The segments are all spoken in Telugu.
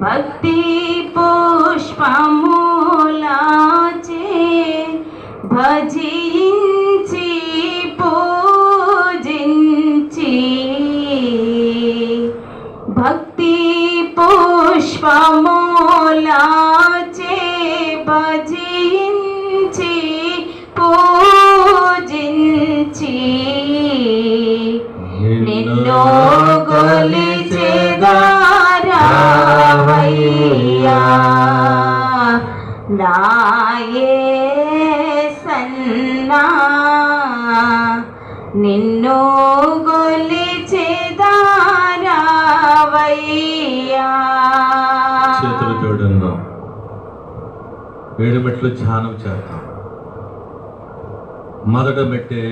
భక్తి పుష్పములాచే భజించి పూజించి, భక్తి పుష్పములాచే భజించి పూజించి, నిన్ను కొలిచెదరావయ్యా నా యేసన్నా, నిన్ను కొలిచెదరావయ్యా. చేతులు చూడండి, 7 మెట్లు ధ్యానం చేద్దాం. మొదట మెట్టే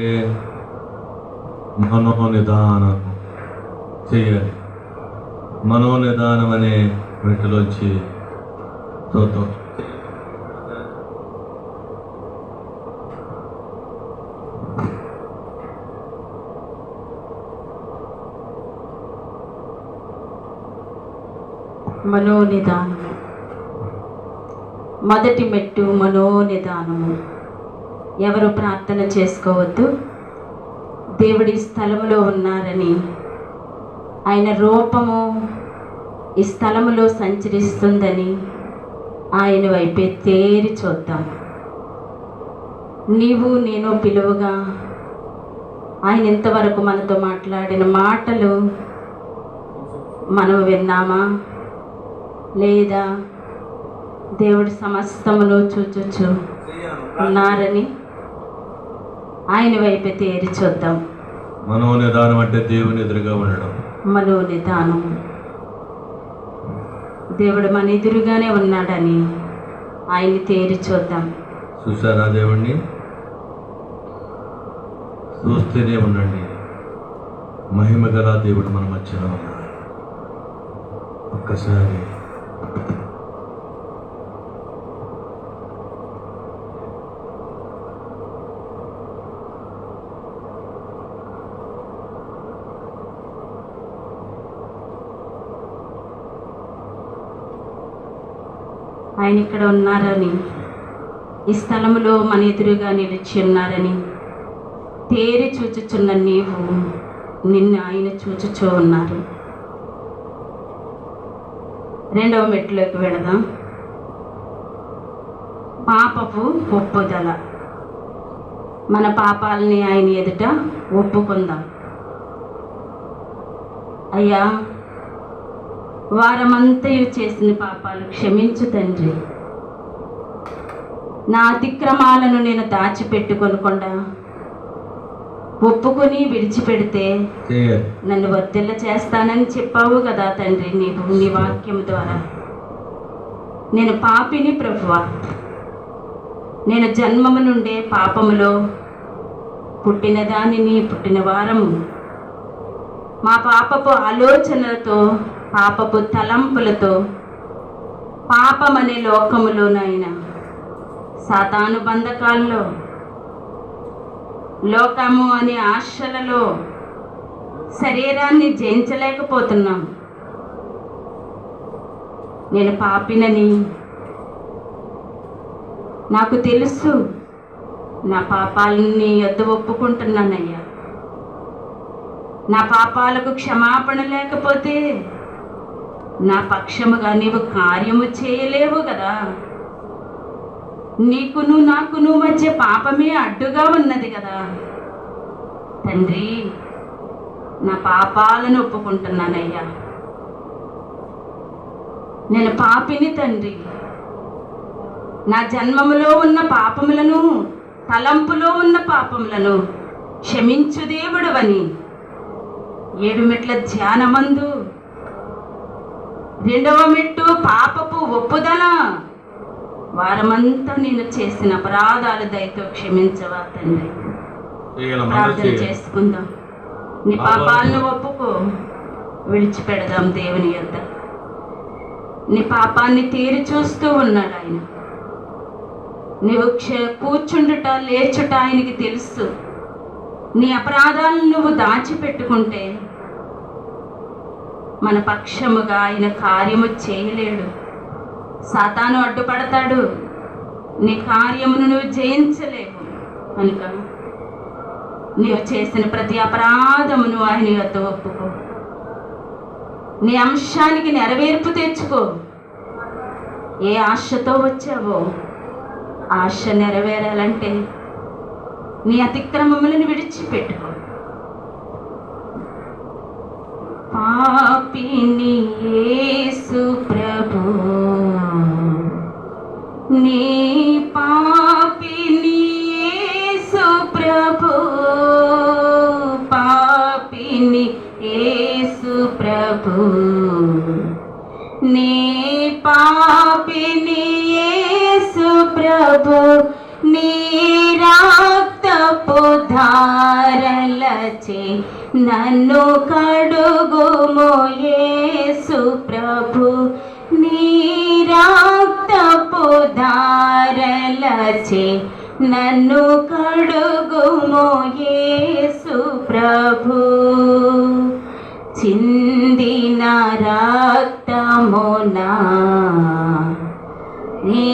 మనోనిదానం చేయాలి. మనోనిదానం అనే మెట్టులోంచి చూద్దాం. మనోనిదానము. మొదటి మెట్టు మనోనిదానము. ఎవరు ప్రార్థన చేసుకోవద్దు. దేవుడి స్థలములో ఉన్నారని, ఆయన రూపము ఈ స్థలములో సంచరిస్తుందని ఆయన వైపే తేరి చూద్దాం. నీవు నేను పిలువగా ఆయన ఇంతవరకు మనతో మాట్లాడిన మాటలు మనం విన్నామా లేదా? దేవుడి సమస్తమును చూచుచు ఉన్నారని ఆయన వైపే తేరి చూద్దాం. మనోనిదానం అంటే దేవుని ఎదురుగా ఉండడం. మనోనిదానం, దేవుడు మన ఎదురుగానే ఉన్నాడని ఆయన తేరి చూద్దాం. చూసారా దేవుణ్ణి? చూస్తూనే ఉండండి. మహిమ గల దేవుడు మన మధ్యలో ఉన్నాడు. ఒక్కసారి ఆయన ఇక్కడ ఉన్నారని, ఈ స్థలములో మన ఎదురుగా నిలిచి ఉన్నారని తేరి చూచుచున్న నీవు నిన్ను ఆయన చూచుచూ ఉన్నారు. 2వ మెట్టులోకి వెళదాం. పాపపు ఒప్పుదల. మన పాపాలని ఆయన ఎదుట ఒప్పుకుందాం. అయ్యా, వారమంతయు చేసిన పాపాలు క్షమించు తండ్రి. నా అతిక్రమాలను నేను దాచిపెట్టుకొనకుండా ఒప్పుకొని విడిచిపెడితే నన్ను వర్ధిల్ల చేస్తానని చెప్పావు కదా తండ్రి, నీవు నీ వాక్యం ద్వారా. నేను పాపిని ప్రభువా, నేను జన్మము నుండే పాపములో పుట్టిన దానిని, పుట్టిన వారము. మా పాపపు ఆలోచనలతో, పాపపు తలంపులతో, పాపమనే లోకములోనైనా సాతాను బంధకాల్లో, లోకము అనే ఆశలలో శరీరాన్ని జయించలేకపోతున్నాం. నేను పాపినని నాకు తెలుసు. నా పాపాలని యొద్ద ఒప్పుకుంటున్నానయ్యా. నా పాపాలకు క్షమాపణ లేకపోతే నా పక్షముగా నీవు కార్యము చేయలేవు కదా. నీకును నాకును మధ్య పాపమే అడ్డుగా ఉన్నది కదా తండ్రి. నా పాపాలను ఒప్పుకుంటున్నానయ్యా. నేను పాపిని తండ్రి. నా జన్మములో ఉన్న పాపములను, తలంపులో ఉన్న పాపములను క్షమించు దేవుడవని 7 మెట్ల ధ్యానమందు 2వ మెట్టు పాపపు ఒప్పుదల. వారమంతా నేను చేసిన అపరాధాలు దయతో క్షమించవా తండ్రి. ప్రార్థన చేసుకుందాం. నీ పాపాలను ఒప్పుకో, విడిచిపెడదాం దేవుని యొద్ద. నీ పాపాన్ని తీరి చూస్తూ ఉన్నాడు ఆయన. నీవు కూర్చుండుట లేచుట ఆయనకి తెలుసు. నీ అపరాధాలను నువ్వు దాచిపెట్టుకుంటే మన పక్షముగా ఆయన కార్యము చేయలేడు. సాతాను అడ్డుపడతాడు. నీ కార్యమును నువ్వు జయించలేవు. కనుక నీవు చేసిన ప్రతి అపరాధమును ఆయన యొద్ద ఒప్పుకో. నీ అంశానికి నెరవేర్పు తెచ్చుకో. ఏ ఆశతో వచ్చావో ఆశ నెరవేరాలంటే నీ అతిక్రమములను విడిచిపెట్టుకో. పాపిని యేసు ప్రభు, నీ పాపిని యేసు ప్రభు, పాపిని యేసు ప్రభు, నీ పాపిని యేసు ప్రభు, నీ రక్తపు ధారలచే నన్ను కడుగుము యేసు ప్రభు, నీ రక్తపు ధారలచే నన్ను కడుగుము యేసు ప్రభు. చిందిన రక్తమునా నీ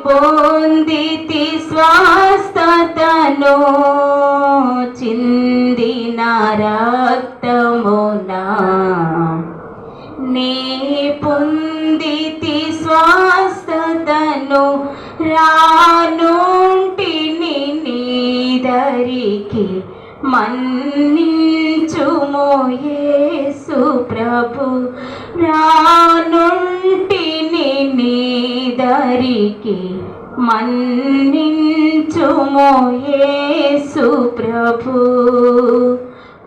పొందితి స్వస్థతను, చిందిన రక్తమునా నీ పొందితి స్వస్థతను, రానుంటిని నీ దరికి మన్నించుము యేసు ప్రభు, రానుంటిని నీ దరికి మన్నించుము యేసు ప్రభు.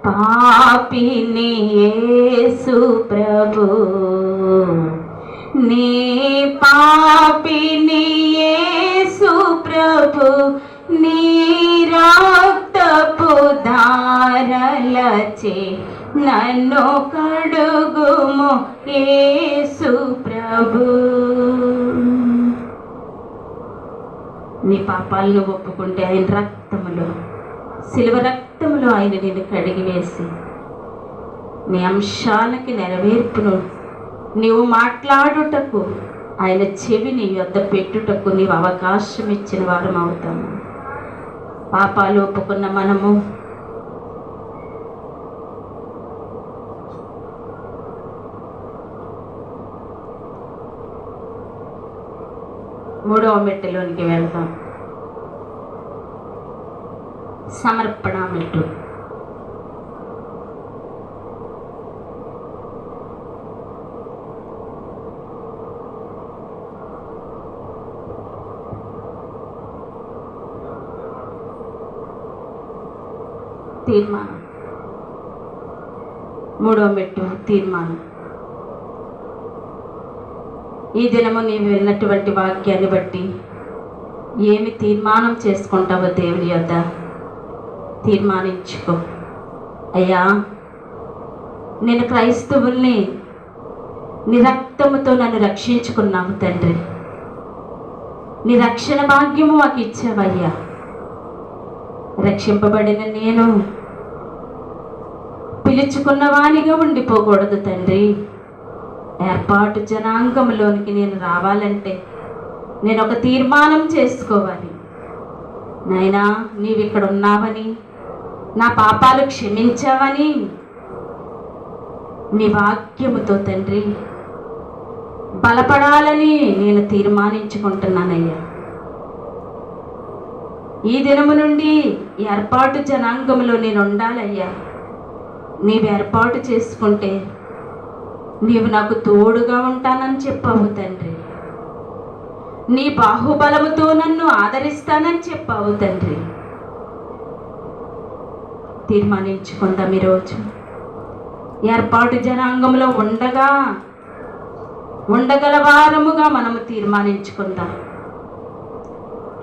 పాపిని యేసు ప్రభు, నీ పాపిని యేసు ప్రభు, నీ రక్తపు ధారలచే నన్ను కడుగుము యేసు ప్రభు. నీ పాపాలను ఒప్పుకుంటే ఆయన రక్తములో, శిలువ రక్తములో ఆయన నిన్ను కడిగి వేసి నీ అంశాలకి నెరవేర్పును నీవు మాట్లాడుటకు ఆయన చెవి నీ యొద్ద పెట్టుటకు నీవు అవకాశం ఇచ్చిన వారం అవుతాము. పాపాలు ఒప్పుకున్న మనము మూడవ మెట్టులోనికి వెళ్దాం. సమర్పణ మెట్టు. తీర్మానం. మూడవ మెట్టు తీర్మానం. ఈ దినము నీవు విన్నటువంటి వాక్యాన్ని బట్టి ఏమి తీర్మానం చేసుకుంటావో దేవుని యొద్ద తీర్మానించుకో. అయ్యా, నేను క్రైస్తవుల్ని నీ రక్తముతో నన్ను రక్షించుకున్నావు తండ్రి. నీ రక్షణ భాగ్యము మాకు ఇచ్చావయ్యా. రక్షింపబడిన నేను పిలుచుకున్న వానిగా ఉండిపోకూడదు తండ్రి. ఏర్పాటు జనాంగంలోనికి నేను రావాలంటే నేను ఒక తీర్మానం చేసుకోవాలి. నాయనా, నీవు ఇక్కడ ఉన్నావని, నా పాపాలు క్షమించావని నీ వాక్యముతో తండ్రి బలపడాలని నేను తీర్మానించుకుంటున్నానయ్యా. ఈ దినము నుండి ఏర్పాటు జనాంగంలో నేను ఉండాలయ్యా. నీవు ఏర్పాటు చేసుకుంటే నీవు నాకు తోడుగా ఉంటానని చెప్పావు తండ్రి. నీ బాహుబలముతో నన్ను ఆదరిస్తానని చెప్పావు తండ్రి. తీర్మానించుకుందాం ఈరోజు. ఏర్పాటు జనాంగంలో ఉండగల వారముగా మనము తీర్మానించుకుందాం.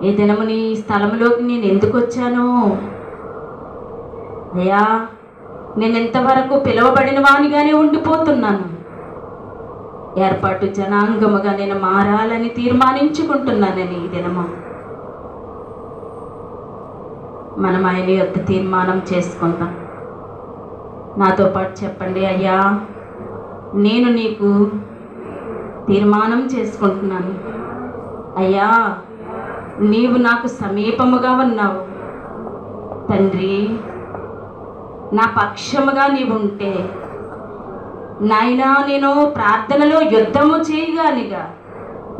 ఈ దినము నీ స్థలంలోకి నేను ఎందుకు వచ్చాను అయ్యా? నేను ఎంతవరకు పిలువబడిన వానిగానే ఉండిపోతున్నాను. ఏర్పాటు జనాంగముగా నేను మారాలని తీర్మానించుకుంటున్నానని ఈ దినము మనం ఆయన యొద్ద తీర్మానం చేసుకుందాం. నాతో పాటు చెప్పండి. అయ్యా, నేను నీకు తీర్మానం చేసుకుంటున్నాను. అయ్యా, నీవు నాకు సమీపముగా ఉన్నావు తండ్రి. నా పక్షముగా నీవు ఉంటే నాయనా, నేను ప్రార్థనలో యుద్ధము చేయగానిగా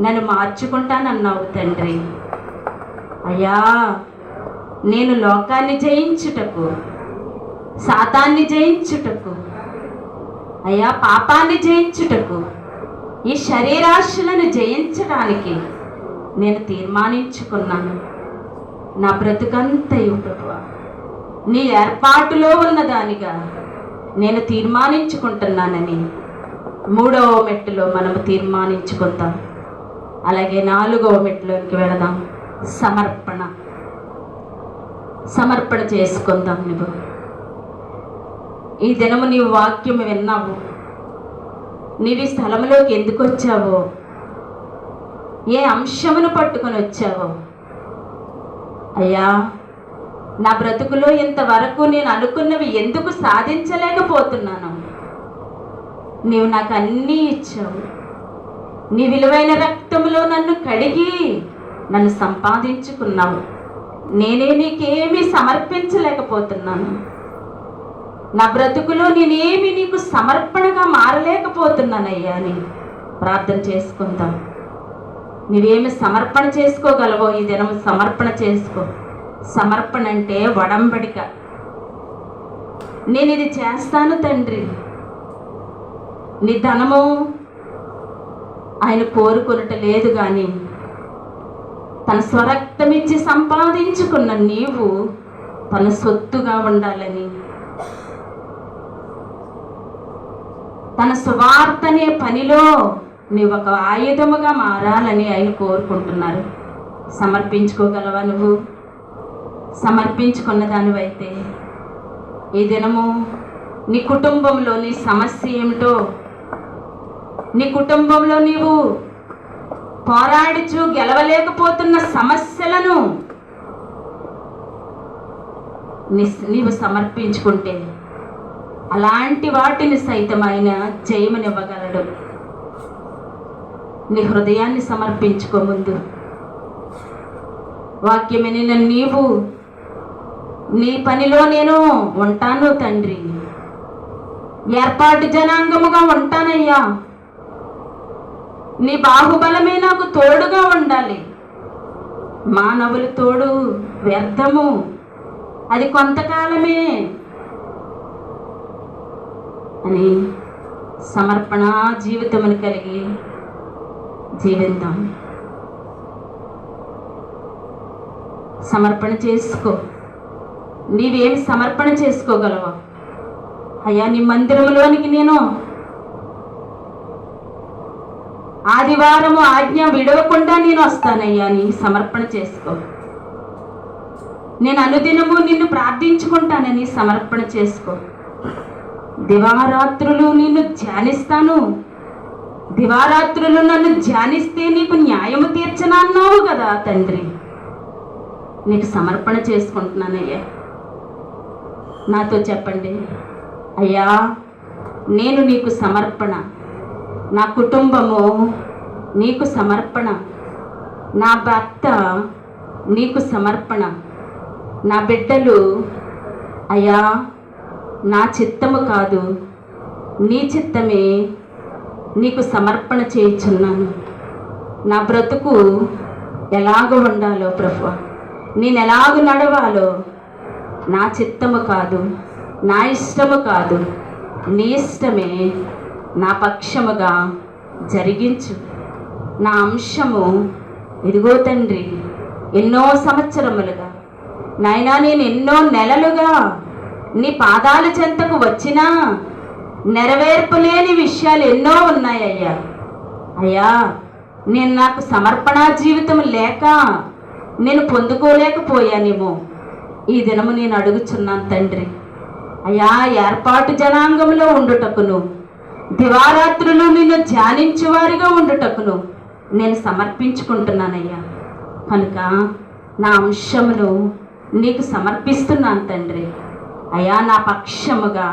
నన్ను మార్చుకుంటానన్నావు తండ్రి. అయ్యా, నేను లోకాన్ని జయించుటకు, సాతాన్ని జయించుటకు, అయ్యా పాపాన్ని జయించుటకు, ఈ శరీరాశలను జయించడానికి నేను తీర్మానించుకున్నాను. నా బ్రతుకంతయు ప్రభువా నీ ఏర్పాటులో ఉన్నదానిగా నేను తీర్మానించుకుంటున్నానని 3వ మెట్టులో మనము తీర్మానించుకుందాం. అలాగే 4వ మెట్టులోకి వెళదాం. సమర్పణ చేసుకుందాం. నువ్వు ఈ దినము నీవు వాక్యం విన్నావు. నీవు ఈ స్థలంలోకి ఎందుకు వచ్చావో, ఏ అంశమును పట్టుకొని వచ్చావో, అయ్యా నా బ్రతుకులో ఇంతవరకు నేను అనుకున్నవి ఎందుకు సాధించలేకపోతున్నాను? నీవు నాకు అన్నీ ఇచ్చావు. నీ విలువైన రక్తములో నన్ను కడిగి నన్ను సంపాదించుకున్నావు. నేనే నీకేమీ సమర్పించలేకపోతున్నాను. నా బ్రతుకులో నేనేమి నీకు సమర్పణగా మారలేకపోతున్నానయ్యా అని ప్రార్థన చేసుకుందాం. నువ్వేమి సమర్పణ చేసుకోగలవో ఈ దినం సమర్పణ చేసుకో. సమర్పణ అంటే వడంబడిక. నేను ఇది చేస్తాను తండ్రి. నీ ధనము ఆయన కోరుకొనుట లేదు, కానీ తన స్వరక్తం ఇచ్చి సంపాదించుకున్న నీవు తన సొత్తుగా ఉండాలని, తన సువార్త అనే పనిలో నీవు ఒక ఆయుధముగా మారాలని ఆయన కోరుకుంటున్నారు. సమర్పించుకోగలవా? నువ్వు సమర్పించుకున్న దానివైతే ఈ దినము నీ కుటుంబంలో నీ సమస్య ఏమిటో, నీ కుటుంబంలో నీవు పోరాడుచు గెలవలేకపోతున్న సమస్యలను నీవు సమర్పించుకుంటే అలాంటి వాటిని సైతం ఆయన జయమనివ్వగలడు. నీ హృదయాన్ని సమర్పించుకో. ముందు వాక్యమైన నీవు నీ పనిలో నేను ఉంటాను తండ్రి. ఏర్పాటు జనాంగముగా ఉంటానయ్యా. నీ బాహుబలమే నాకు తోడుగా ఉండాలి. మానవుల తోడు వ్యర్థము, అది కొంతకాలమే అని సమర్పణ జీవితమును కలిగి జీవిద్దాం. సమర్పణ చేసుకో. నీవేమి సమర్పణ చేసుకోగలవా? అయ్యా, నీ మందిరంలోనికి నేను ఆదివారము ఆజ్ఞ విడవకుండా నేను వస్తానయ్యా అని సమర్పణ చేసుకో. నేను అనుదినము నిన్ను ప్రార్థించుకుంటానని సమర్పణ చేసుకో. దివారాత్రులు నిన్ను ధ్యానిస్తాను. దివారాత్రులు నన్ను ధ్యానిస్తే నీకు న్యాయము తీర్చనన్నావు కదా తండ్రి. నీకు సమర్పణ చేసుకుంటున్నానయ్యా. నాతో చెప్పండి, అయ్యా నేను నీకు సమర్పణ. నా కుటుంబము నీకు సమర్పణ. నా భర్త నీకు సమర్పణ. నా బిడ్డలు అయ్యా నా చిత్తము కాదు నీ చిత్తమే నీకు సమర్పణ చేయుచున్నాను. నా బ్రతుకు ఎలాగ ఉండాలో ప్రభువా, నేను ఎలాగ నడవాలో నా చిత్తము కాదు, నా ఇష్టము కాదు, నీ ఇష్టమే నా పక్షముగా జరిగించు. నా అంశము ఇదిగో తండ్రి, ఎన్నో సంవత్సరములుగా నాయనా నేను ఎన్నో నెలలుగా నీ పాదాల చెంతకు వచ్చినా నెరవేర్పు లేని విషయాలు ఎన్నో ఉన్నాయ్యా. అయ్యా నేను నాకు సమర్పణా జీవితం లేక నేను పొందుకోలేకపోయానేమో. ఈ దినము నేను అడుగుచున్నాను తండ్రి. అయ్యా ఏర్పాటు జనాంగంలో ఉండుటకును, దివారాత్రులు నిన్ను ధ్యానించేవారిగా ఉండుటకును నేను సమర్పించుకుంటున్నానయ్యా. కనుక నా అంశమును నీకు సమర్పిస్తున్నాను తండ్రి. అయ్యా నా పక్షముగా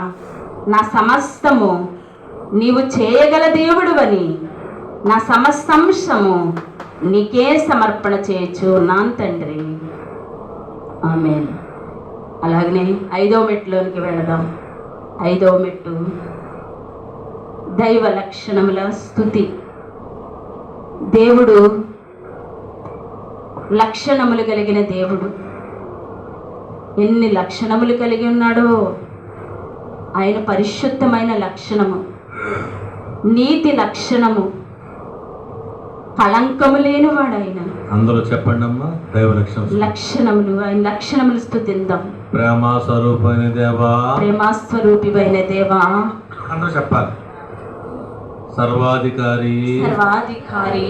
నా సమస్తము నీవు చేయగల దేవుడువని నా సమస్తంశము నీకే సమర్పణ చేయొచ్చు నా తండ్రి. ఆమేన్. అలాగనే 5వ మెట్టులోనికి వెళదాం. 5వ మెట్టు దైవ లక్షణముల స్తుతి. దేవుడు లక్షణములు కలిగిన దేవుడు. ఎన్ని లక్షణములు కలిగి ఉన్నాడో! ఆయన పరిశుద్ధమైన లక్షణము, నీతి లక్షణము, కళంకము లేనివాడు ఆయన. అందరూ చెప్పండి అమ్మా, దైవ లక్షణములు. ఆయన లక్షణములు స్తుతిద్దాం. ప్రేమ స్వరూపమైన దేవా, ప్రేమస్వరూపివైన దేవా. అందరూ చెప్పాలి. సర్వాధికారి, సర్వాధికారి,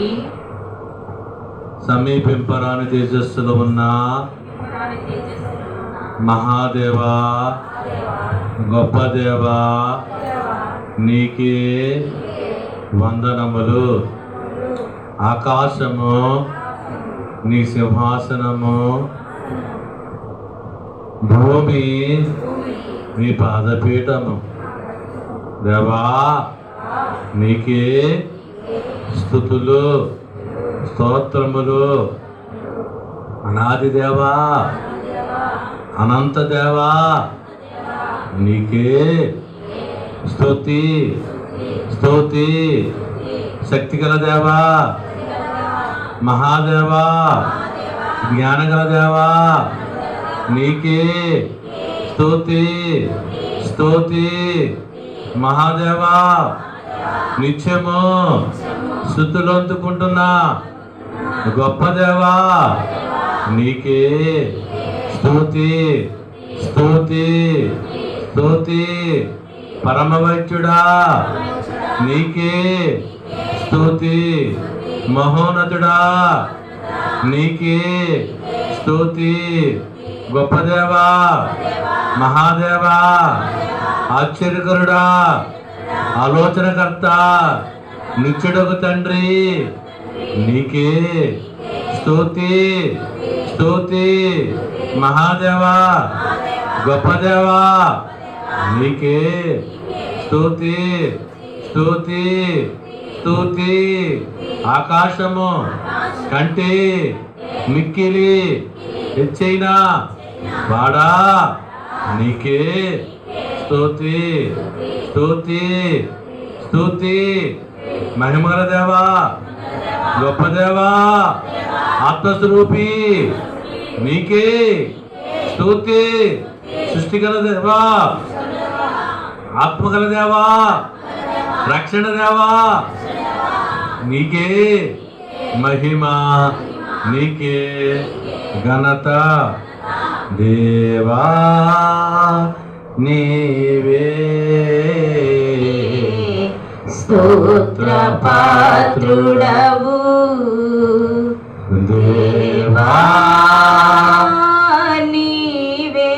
సమీపింపరాని తేజస్సులో ఉన్న మహాదేవా, గొప్ప దేవా, నీకే వందనములు. ఆకాశము నీ సింహాసనము, భూమి నీ పాదపీఠము. దేవా, నీకే స్తుతులు, స్తోత్రములు. అనాది దేవా, అనంత దేవా, నీకే స్తుతి, స్తుతి. శక్తిగల దేవా, మహాదేవా, జ్ఞానగల దేవా, నీకే స్తుతి, స్తుతి. మహాదేవా, నిత్యము స్తుతులు అందుకుంటున్నా గొప్ప దేవా, నీకే స్తుతి, స్తుతి, స్తుతి. పరమ వైద్యుడా, నీకే స్తుతి. మహోన్నతుడా, నీకే స్తుతి. గొప్ప దేవా, మహాదేవా, ఆశ్చర్యకరుడా, ఆలోచనకర్త, నిత్యుడగు తండ్రి, నీకే స్తుతి, స్తుతి. మహాదేవా, గొప్ప దేవా, నీకే స్తుతి, స్తుతి, స్తుతి. ఆకాశము కంటే మిక్కిలి హెచ్చైన వాడా, నీకే స్తుతి, స్తుతి, స్తుతి. మహిమగల దేవా, గొప్ప దేవా, ఆత్మస్వరూపి, నీకే స్తుతి. సృష్టిగల దేవా, ఆత్మగల దేవా, రక్షణ దేవా, నీకే మహిమ, నీకే ఘనత. దేవా, నీవే స్తోత్ర పాత్రుడవు. దేవా, నీవే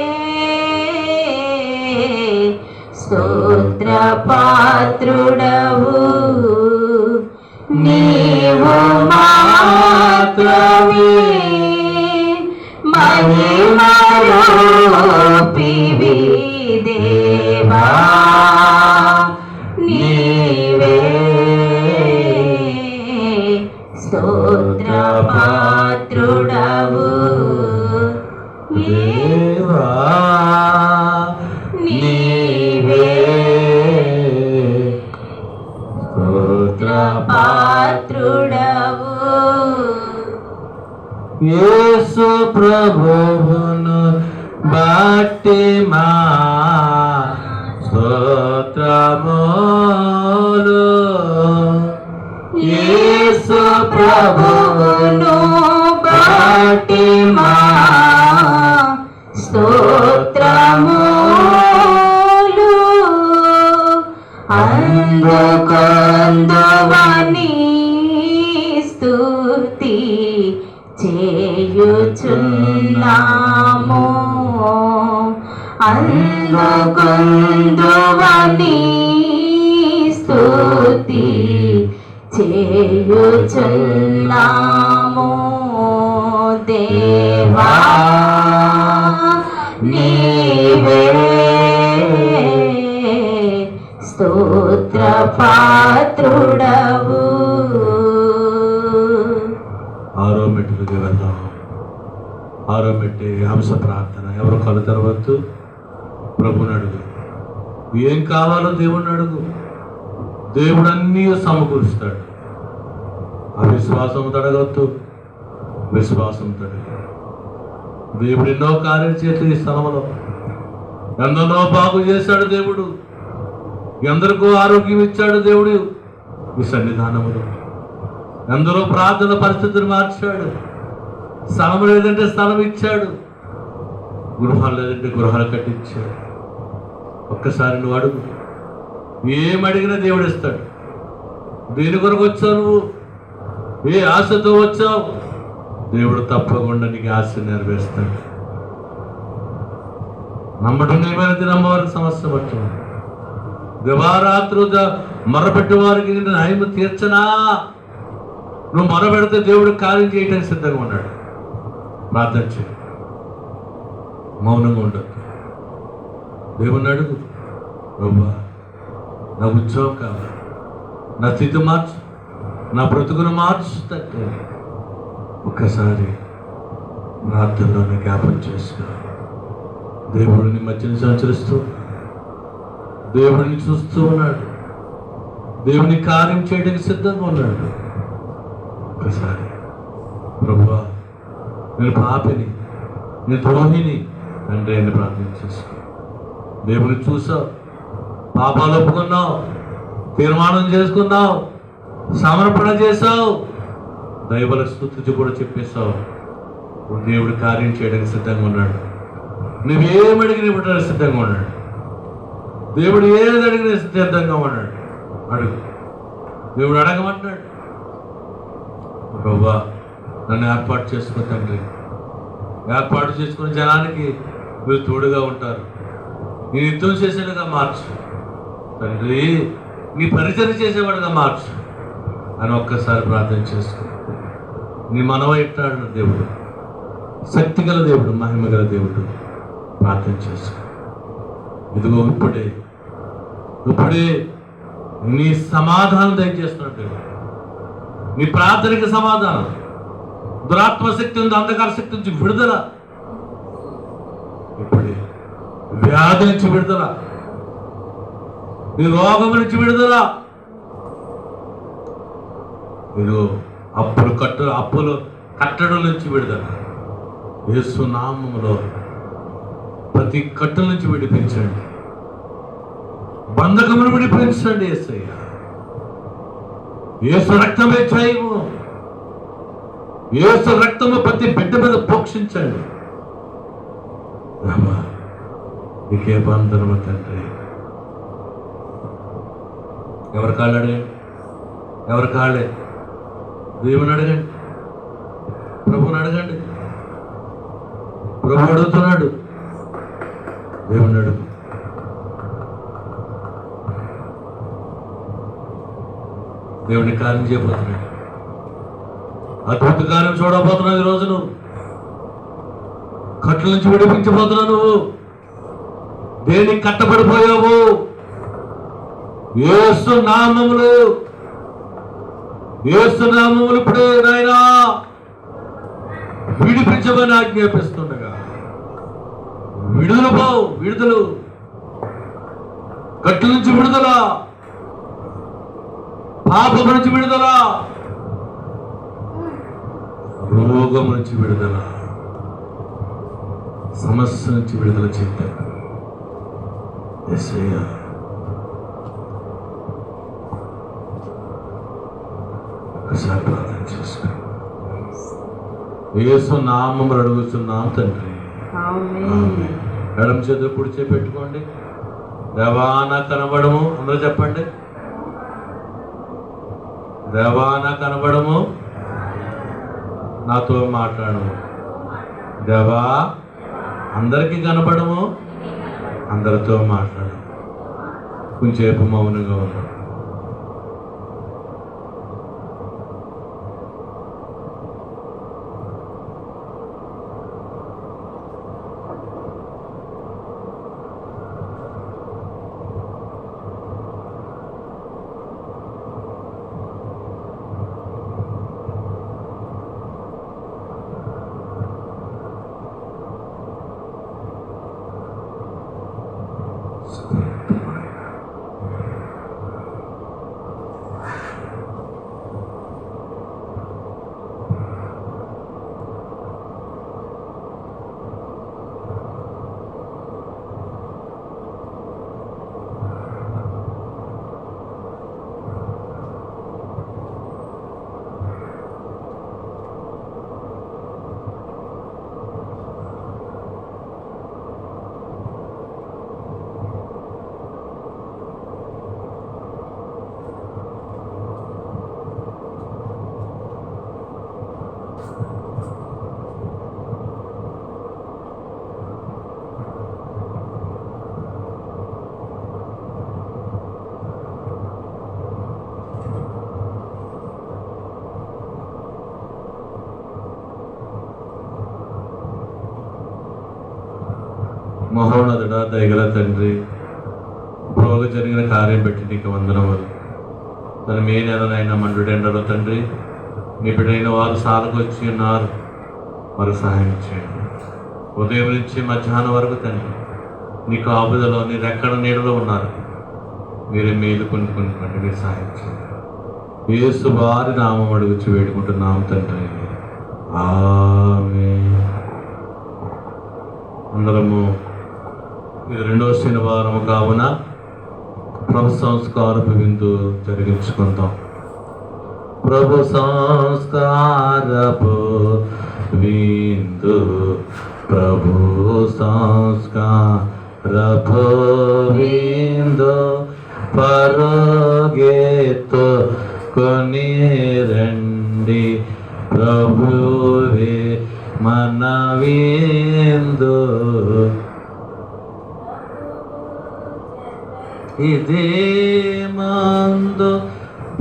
స్తోత్ర పాత్రుడవు. నీవు మాత్రమే మహిమరూపివి దేవా, నీవే స్తోత్ర పాత్రుడవు. దేవా, నీవే స్తోత్ర పాత్రుడవు. యేసు ప్రభువును బట్టి మా స్తోత్రములు. యేసు ప్రభువును బట్టి మా స్తోత్రములు. అందుకొందువని స్తుతి చేయుచున్నాము. అందుకొందువని స్తుతి చేయుచున్నాము. దేవా, నీవే స్తోత్ర పాత్రుడవు. ఆరో మెట్టుకి వెళ్దాం. ఆరో మెట్టి హంస ప్రార్థన. ఎవరు కళ్ళు తెరవద్దు. ప్రభుని అడుగు. ఏం కావాలో దేవుణ్ణి అడుగు. దేవుడు అన్నీ సమకూరుస్తాడు. అవిశ్వాసంతో అడగవద్దు, విశ్వాసంతో అడుగు. దేవుడు ఎన్నో కార్యాలు చేసి ఈ స్థలంలో ఎందరో బాగు చేశాడు దేవుడు. ఎందరికో ఆరోగ్యం ఇచ్చాడు దేవుడు ఈ సన్నిధానములో. ఎందరో ప్రార్థన పరిస్థితిని మార్చాడు. స్థలం లేదంటే స్థలం ఇచ్చాడు. గృహాలు లేదంటే గృహాలు కట్టించాడు. ఒక్కసారి నువ్వు అడుగు. ఏం అడిగినా దేవుడు ఇస్తాడు. దేని కొరకు వచ్చావు నువ్వు? ఏ ఆశతో వచ్చావు? దేవుడు తప్పకుండా నీకు ఆశ నెరవేరుస్తాడు. నమ్మటం ఏమైనా నమ్మవారికి సమస్య పడుతుంది. దివారాత్రు మొరపెట్టే వారికి నేను న్యాయం తీర్చనా? నువ్వు మొరపెడితే దేవుడు కార్యం చేయడానికి సిద్ధంగా ఉన్నాడు. ప్రార్థన చేయి, మౌనంగా ఉండదు. దేవుని అడుగు. ప్రభువా, నా ఉద్యోగం కావాలి, నా స్థితి మార్చు, నా బ్రతుకును మార్చు తండ్రి. ఒక్కసారి ప్రార్థనలోనే జ్ఞాపం చేసుకో. దేవుడిని మధ్యన సంచరిస్తూ దేవుడిని చూస్తూ ఉన్నాడు. దేవుని కార్యం చేయడానికి సిద్ధంగా ఉన్నాడు. ఒకసారి ప్రభువా, నేను పాపిని, నేను ద్రోహిని తండ్రి అని ప్రార్థన చేసుకో. దేవుని చూసావు, పాపాలు ఒప్పుకున్నావు, తీర్మానం చేసుకున్నావు, సమర్పణ చేశావు, దైవల స్తుతి కూడా చెప్పేశావు. దేవుడు కార్యం చేయడానికి సిద్ధంగా ఉన్నాడు. నువ్వేమడిగిన ఇవ్వడానికి సిద్ధంగా ఉన్నాడు. దేవుడు ఏది అడిగిన సిద్ధంగా ఉన్నాడు. అడుగు. దేవుడు అడగమంటున్నాడు. ప్రభువా, నన్ను ఏర్పాటు చేసుకో తండ్రి. ఏర్పాటు చేసుకుని జనానికి మీరు తోడుగా ఉంటారు. నేను యుద్ధం చేసేట్టుగా మార్చు తండ్రి. నీ పరిచయం చేసేవాడుగా మార్చు అని ఒక్కసారి ప్రార్థన చేసుకో. నీ మనవ ఇట్టాడు దేవుడు, శక్తిగల దేవుడు, మహిమగల దేవుడు. ప్రార్థన చేసుకో. ఇదిగో ఇప్పుడే నీ సమాధానం దయచేస్తున్నాడు దేవుడు. నీ ప్రార్థనకి సమాధానం. దురాత్మ శక్తి ఉంది, అంధకార శక్తి నుంచి విడుదల. ఇప్పుడే వ్యాధి నుంచి విడుదల, నీ రోగం నుంచి విడుదల. ఇదిగో అప్పులు కట్టడం నుంచి విడుదల. యేసు నామములో ప్రతి కట్టు నుంచి విడిపించండి. బంధకమును విడిపించండి. యేసయ్య, యేసు రక్తమే జయము. యేసు రక్తము ప్రతి బిడ్డ మీద పోక్షించండి. నీకే బంధనము తండ్రి. ఎవరి కాళ్ళు అడగండి, ఎవరి కాళ్ళే. దేవుని అడగండి, ప్రభుని అడగండి. ప్రభు అడుగుతున్నాడు. దేవుని అడుగు. దేవుని కార్యం చేయబోతున్నాడు. అద్భుత కార్యం చూడబోతున్నావు. ఈరోజు నువ్వు కట్ల నుంచి విడిపించబోతున్నావు. నువ్వు దేనికి కట్టబడిపోయావు? యేసు నామములు, యేసు నామములు ఇప్పుడే నాయనా విడిపించమని ఆజ్ఞాపిస్తుండగా విడుదల పోవు. విడుదలు, కట్ల నుంచి విడుదల, పాపం నుంచి విడుదల, రోగం నుంచి విడుదల, సమస్య నుంచి విడుదల చేద్దాం. యేసయ్యా, ఒకసారి ప్రార్థన చేసుకో. యేసు నామములు అడుగుతున్నాం తండ్రి. ఎడమ చేతులు కుడి చేయి పెట్టుకోండి. దేవా నాకు కనబడము. అందరూ చెప్పండి. దేవా నాకు కనబడము, నాతో మాట్లాడము. దేవా అందరికీ కనబడము, అందరితో మాట్లాడము. కొంచెంసేపు మౌనంగా ఉన్నాడు. మహోన్నతుడ దయగల తండ్రి, ప్రోగ జరిగిన కార్యం పెట్టి నీకు వందనములు. తన మే నెలనైనా మండుడెండలో తండ్రి, నీ బిడ్డైన వారు సాలకు వచ్చి ఉన్నారు, వారు సహాయం చేయండి. ఉదయం నుంచి మధ్యాహ్నం వరకు తండ్రి నీ కాపుదలో నీ రెక్కల నీడలో ఉన్నారు. మీరే మేలు కొనుక్కుంటున్నట్టు మీరు సహాయం చేయండి. యేసు వారి నామం అడుగుచి వేడుకుంటున్నాం తండ్రి, ఆమేన్. అందరము ఇది 2వ శనివారం కావున ప్రభు సంస్కారపు విందు జరిగించుకుందాం. ప్రభు సంస్కారపు విందు, ప్రభు సంస్కారపు విందు, పరుగెత్తు కొని రండి, ప్రభువే మన విందు. ఇదే మందు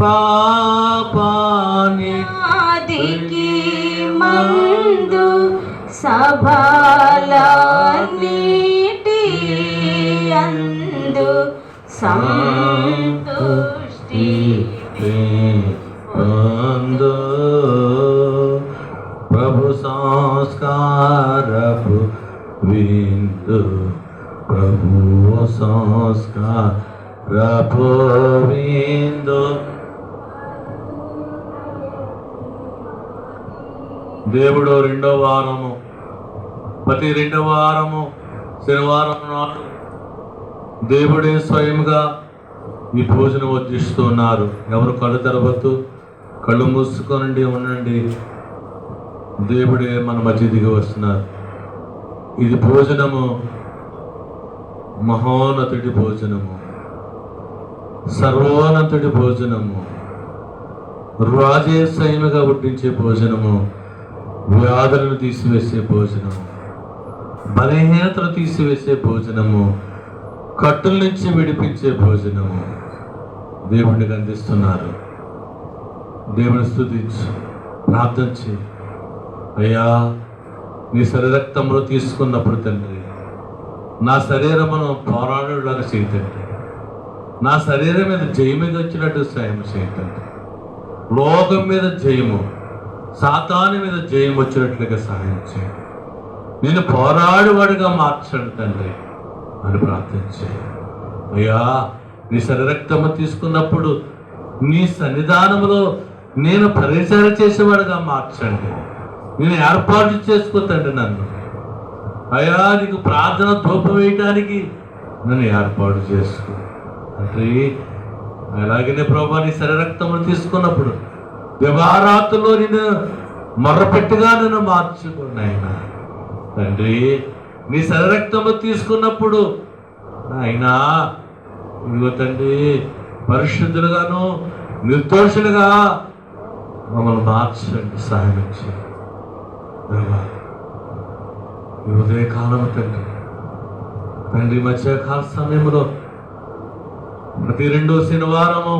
పాపాని ఆదికి మందు సభల నీటి అందు సంతుష్టి అందు, ప్రభు సంస్కారపు విందు, ప్రభు సంస్కారపు విందు. దేవుడు 2వ వారము, ప్రతి 2వ వారము శనివారం నాడు దేవుడే స్వయంగా ఈ పూజను వడ్డిస్తున్నారు. ఎవరు కళ్ళు తెరవద్దు, కళ్ళు మూసుకొనండి, ఉండండి. దేవుడే మన మధ్య దిగి వస్తున్నారు. ఇది భోజనము, మహోన్నతుడి భోజనము, సర్వోన్నతుడి భోజనము, రాజే స్వయముగా వడ్డించే భోజనము, వ్యాధులను తీసివేసే భోజనము, బలహీనతలు తీసివేసే భోజనము, కట్టుల నుంచి విడిపించే భోజనము దేవుడికి అందిస్తున్నారు. దేవుని స్తుతించు, ప్రార్థన చేయి. అయ్యా, నీ శరీరక్తములు తీసుకున్నప్పుడు తండ్రి, నా శరీరమును పోరాడులాగా చేయతండి, నా శరీరం మీద జయం మీద వచ్చినట్టు సాయం చేయతండి, లోకం మీద జయము, సాతాను మీద జయం వచ్చినట్లుగా సహాయం చేయండి. నేను పోరాడువాడిగా మార్చండి తండ్రి అని ప్రార్థించే. అయ్యా, నీ శరీరక్తము తీసుకున్నప్పుడు నీ సన్నిధానంలో నేను పరిచయం చేసేవాడిగా మార్చండి. నేను ఏర్పాటు చేసుకోతండి నన్ను. అయ్యా, నీకు ప్రార్థన ధూపం వేయటానికి నన్ను ఏర్పాటు చేసుకో తండ్రి. అలాగనే ప్రభా, నీ శరీరక్తమును తీసుకున్నప్పుడు వ్యవహారాత్తులో నేను మొర్రపెట్టుగా నన్ను మార్చుకున్నా ఆయన తండ్రి. నీ శరీరక్తము తీసుకున్నప్పుడు అయినా ఇదిగో తండ్రి, పరిశుద్ధులుగాను నిర్దోషులుగా మమ్మల్ని మార్చండి, సహాయం చేయండి. ఈ ఉదయకాలం తండ్రి, తండ్రి మధ్యకాల సమయంలో ప్రతి 2వ శనివారము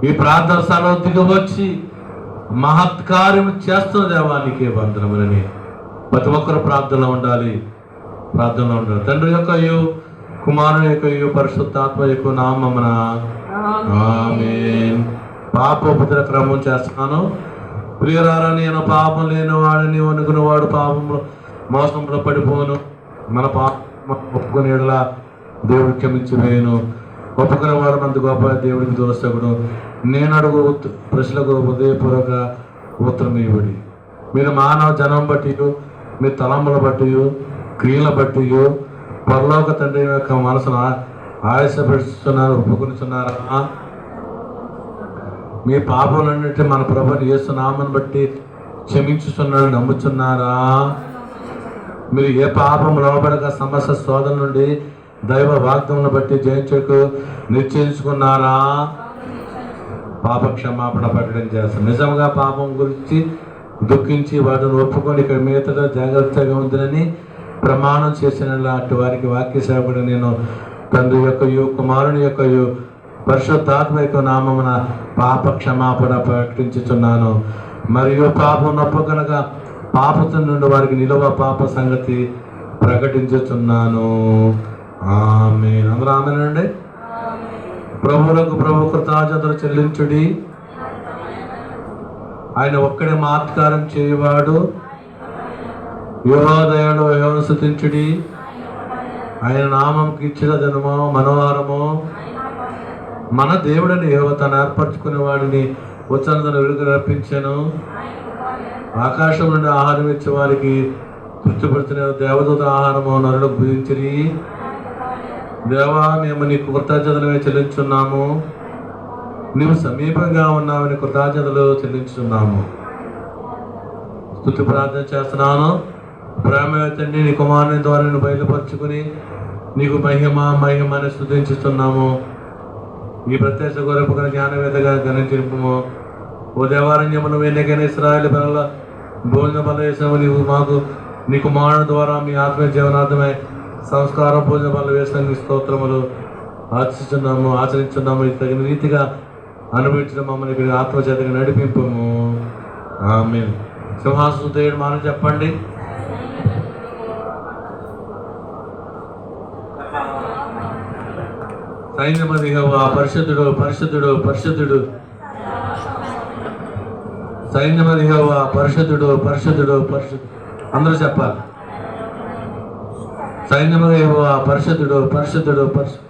ఈ ప్రార్థన సర్వతిగా వచ్చి మహత్కార్యం చేస్తున్న దేవానికి వందనములని ప్రతి ఒక్కరు ప్రార్థనలో ఉండాలి, ప్రార్థనలో ఉండాలి. తండ్రి యొక్క కుమారుని యొక్క పరిశుద్ధాత్మ యొక్క నామమున ఆమేన్. పాపోపద్ర క్రమం చేస్తున్నాను. ప్రియరారా, నేను పాపం లేని వాడిని అనుకున్న వాడు పాపంలో మోసంలో పడిపోను. మన పాపం ఒప్పుకునేలా దేవుడు క్షమించి వేయను. ఒప్పుకున్న వారు అంత గొప్ప దేవుడికి దోస్తకుడు. నేను అడుగు ప్రశ్నలకు హృదయపూర్వక ఉత్తరం ఇవ్వడి. మీరు మానవ జనం బట్టి, మీ తలంబుల బట్టి, క్రియల బట్టి పరలోక తండ్రి యొక్క మనసును ఆయాసపరుస్తున్నారు, ఒప్పుకొనిస్తున్నారా? మీ పాపములన్నిటి మన ప్రభుని యేసునామమును బట్టి క్షమించుతున్నాడు నమ్ముచున్నారా? మీరు ఏ పాపం లోబడక సమస్య శోధన నుండి దైవ వాగ్దాలను బట్టి జయించకు నిశ్చయించుకున్నారా? పాప క్షమాపణ ప్రకటన చేస్తాం. నిజంగా పాపం గురించి దుఃఖించి వాటిని ఒప్పుకొని ఇక్కడ మీదట జాగ్రత్తగా ఉందని ప్రమాణం చేసిన లాంటి వారికి వాక్య సేవకుడు నేను తండ్రి యొక్క కుమారుని యొక్క పరిశుద్ధాత్మ యొక్క నామమున పాప క్షమాపణ ప్రకటించుచున్నాను. మరియు పాపం నొప్పగనక పాపం నుండి వారికి నిలువ పాప సంగతి ప్రకటించుచున్నాను. ఆమేన్. అందరూ ఆమేనండి. ప్రభువులకు ప్రభు కృతజ్ఞతలు చెల్లించుడి. ఆయన ఒక్కడే మాత్కారం చేయవాడు. యోదయుడు యోను స్తుతించుడి. ఆయన నామంకి ఇచ్చిన దినము మనోహారము. మన దేవుడిని యోగ తను ఏర్పరచుకునే వాడిని ఉచ్చందన వెలుగు రప్పించాను. ఆకాశం నుండి ఆహారం ఇచ్చే వారికి తృప్తిపడుతున్న దేవదూత ఆహారము నరులకు భుజించిరి. దేవా, మేము నీకు కృతజ్ఞతలు చెల్లించున్నాము. నీవు సమీపంగా ఉన్నావని కృతజ్ఞతలు చెల్లించున్నాము. స్తుతి ప్రార్థన చేస్తున్నాను. ప్రేమ తండ్రి, నీ కుమారుని ద్వారా నేను బయలుపరుచుకుని నీకు మహిమని స్తుతించుతున్నాము. ఈ ప్రత్యక్ష గొర్రెపున జ్ఞానవేదగా గణించము. ఓ దేవారణ్యమును వెన్నకైన ఇశ్రాయేలు పిల్లల భోజన బలవేశము నీవు మాకు నీ కుమారుని ద్వారా మీ ఆత్మీయ జీవనార్థమై సంస్కారం భోజన బలవేశానికి స్తోత్రములు ఆచరించున్నాము. తగిన రీతిగా అనుభవించడం మమ్మల్ని ఇక్కడ ఆత్మచేతగా నడిపింపము. ఆమేన్. సింహాసనం దేవుడు మనం చెప్పండి. సైన్యమది యెహోవా పరిశుద్ధుడు, పరిశుద్ధుడు, పరిశుద్ధుడు. సైన్యమది యెహోవా పరిశుద్ధుడు, పరిశుద్ధుడు, పరిశుద్ధుడు. అందరూ చెప్పాలి. సైన్యమది యెహోవా పరిశుద్ధుడు, పరిశుద్ధుడు, పరిశుద్ధుడు.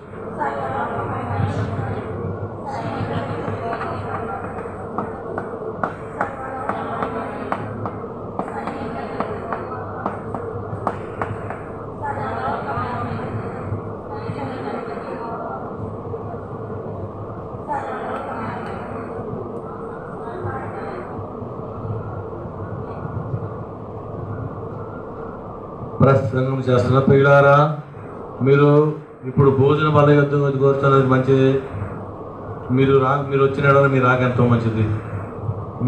ప్రసంగం చేస్తున్న పిల్లారా, మీరు ఇప్పుడు భోజన బల యుద్ధం కోరుతున్నది మంచిది. మీరు వచ్చిన మీ రాక ఎంతో మంచిది.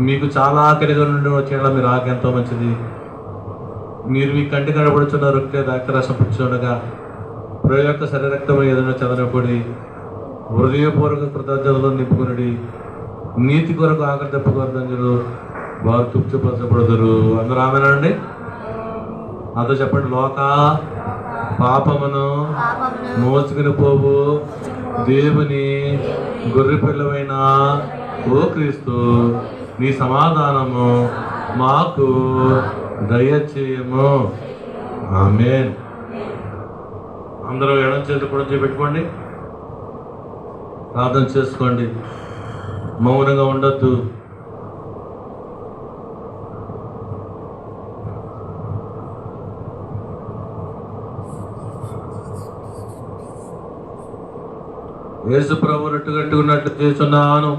మీకు చాలా ఆకలిగా నుండి వచ్చిన మీ రాక ఎంతో మంచిది. మీరు మీ కంటి కనబడుచున్న రొట్టె ద్రాక్షరసం పుచ్చుండగా ప్రభు యొక్క శరీరక్తం ఏదైనా చదరపడి హృదయపూర్వక కృతజ్ఞతలు నింపుకుని నీతి కొరకు ఆకలి తప్పుకోరు వారు తృప్తిపరచబడదురు. అందరూ ఆమెనండి. అదో చెప్పండి. లోక పాపమును మోసుకుని పోవు దేవుని గొర్రె పిల్లవైన ఓ క్రీస్తు, నీ సమాధానము మాకు దయచేయము. ఆమేన్. అందరూ ఎడం చేతి కూడా చేపెట్టుకోండి. ప్రార్థన చేసుకోండి. మౌనంగా ఉండొద్దు. యేసు ప్రభు రొట్టెగట్టుకున్నట్లు చేస్తున్నాను.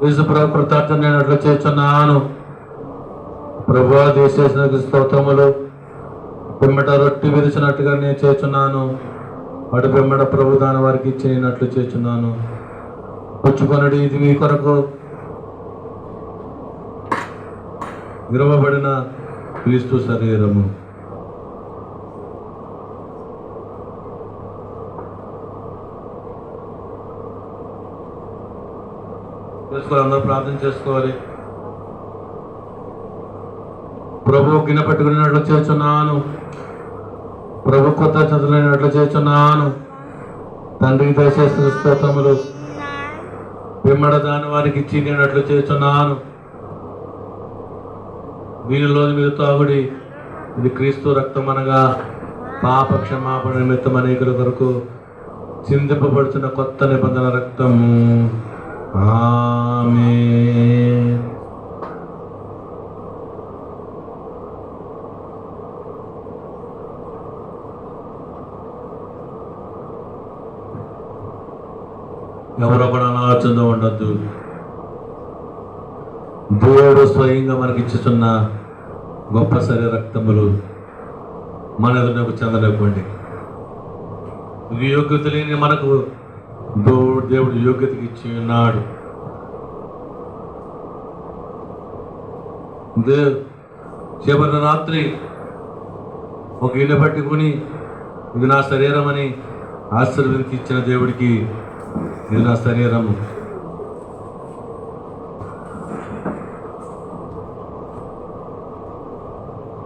యేసు ప్రభు కృతజ్ఞత నేనట్లు చేస్తున్నాను. ప్రభువా దేశేసిన స్తోత్రములు. పిమ్మట రొట్టె విరిచినట్టుగా నేను చేస్తున్నాను. అటు పిమ్మట ప్రభు దాని వారికి ఇచ్చి నేనట్లు చేస్తున్నాను. పుచ్చుకొనడి, ఇది మీ కొరకు విరవబడిన క్రీస్తు శరీరము. అందరూ ప్రార్థన చేసుకోవాలి. ప్రభు గిన్నె పట్టుకునేట్లు చేస్తున్నాను. ప్రభు కొత్త చదువులైనట్లు చేస్తున్నాను. తండ్రికి దయచేసిన స్తోత్రములు. పిమ్మడ దాని వారికి ఇచ్చి నేనట్లు చేస్తున్నాను. దీనిలో మీరు తాగుడి, ఇది క్రీస్తు రక్తం అనగా పాప క్షమాపణ నిమిత్తం అనేకుల కొరకు చిందింపబడుతున్న కొత్త నిబంధన రక్తము. ఆమేన్. ఎవరో కూడా అనాలోచనతో ఉండొద్దు. దేవుడు స్వయంగా మనకి ఇచ్చుతున్న గొప్ప శరీర రక్తములు మన ఎదురుకు చెందలేకపోండి. ఇది యోగ్యత లేని మనకు దేవుడు యోగ్యతకి ఇచ్చి ఉన్నాడు. చివరి రాత్రి ఒక ఇల్లు పట్టుకుని ఇది నా శరీరం అని ఆశీర్వదించి ఇచ్చిన దేవుడికి ఇది నా శరీరము.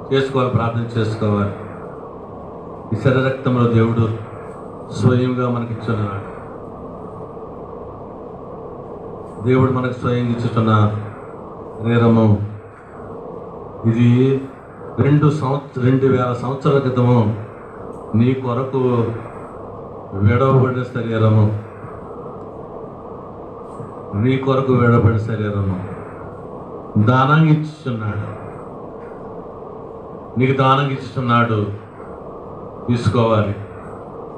చేసుకోవాలి, ప్రార్థన చేసుకోవాలి. ఈ శరీర రక్తంలో దేవుడు స్వయంగా మనకి ఇచ్చున్నాడు. దేవుడు మనకు స్వయంగా ఇచ్చుతున్న శరీరము ఇది 2000 సంవత్సరాల క్రితము నీ కొరకు విడవబడిన శరీరము. నీ కొరకు విడవబడిన శరీరము దానంగా ఇచ్చుచున్నాడు. నీకు దానంగా ఇచ్చుచున్నాడు. తీసుకోవాలి,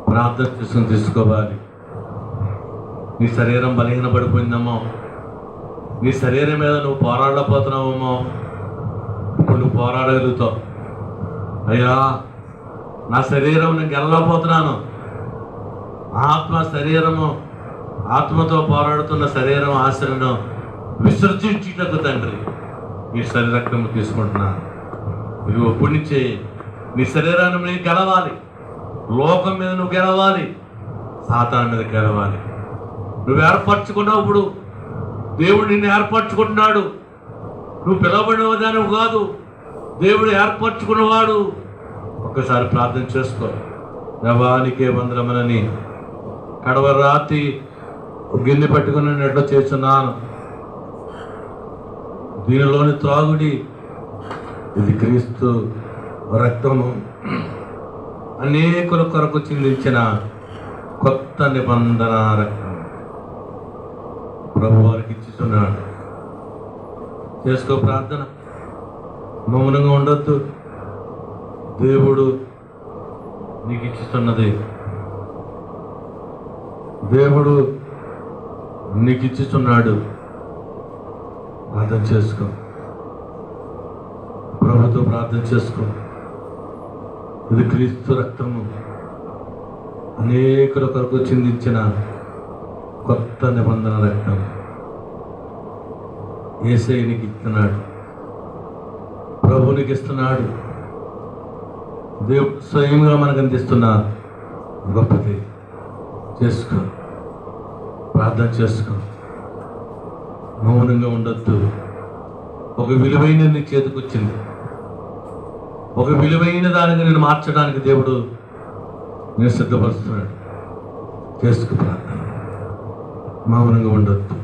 ప్రార్థన చేసుకుని తీసుకోవాలి. నీ శరీరం బలహీనపడిపోయిందమ్మో, నీ శరీరం మీద నువ్వు పోరాడలేకపోతున్నావేమో, ఇప్పుడు నువ్వు పోరాడగలుగుతావు. అయ్యా నా శరీరం నేను గెలలేకపోతున్నాను. శరీరము ఆత్మతో పోరాడుతున్న శరీరం ఆశలను విసర్జించుటకు తండ్రి ఈ శరీరక్తము తీసుకుంటున్నాను. నువ్వు ఒప్పుడు చేయి. నీ శరీరాన్ని నీకు గెలవాలి. లోకం మీద నువ్వు గెలవాలి, సాతాను మీద గెలవాలి. నువ్వు ఏర్పరచుకున్నావు. ఇప్పుడు దేవుడు నిన్ను ఏర్పరచుకుంటున్నాడు. నువ్వు పిలవబడిన దానివి కాదు, దేవుడు ఏర్పరచుకున్నవాడు. ఒక్కసారి ప్రార్థన చేసుకో. దేవానికే వందనమని కడవరి రాత్రి గిన్నె పట్టుకుని నెట్లో చేస్తున్నాను. దీనిలోని త్రాగుడి ఇది క్రీస్తు రక్తము, అనేకుల కొరకు చిందించిన కొత్త నిబంధన రక్తం ప్రభు వారికి ఇచ్చిస్తున్నాడు. చేసుకో ప్రార్థన. మౌనంగా ఉండొద్దు. దేవుడు నీకు ఇచ్చిస్తున్నది, దేవుడు నీకు ఇచ్చిస్తున్నాడు. ప్రార్థన చేసుకో. ప్రభుతో ప్రార్థన చేసుకో. ఇది క్రీస్తు రక్తము, అనేకుల కొరకు చిందించిన కొత్త నిబంధన రక్తం. యేసయ్య నీకు ఇస్తున్నాడు, ప్రభు నీకు ఇస్తున్నాడు. దేవుడు స్వయంగా మనకు అందిస్తున్న గొప్పది. చేసుకో, ప్రార్థన చేసుకో. మౌనంగా ఉండొద్దు. ఒక విలువైన నీ చేతికి వచ్చింది. ఒక విలువైన దానికి నేను మార్చడానికి దేవుడు నేను సిద్ధపరుస్తున్నాడు. చేసుకో ప్రార్థన. మౌనంగా ఉండొద్దు.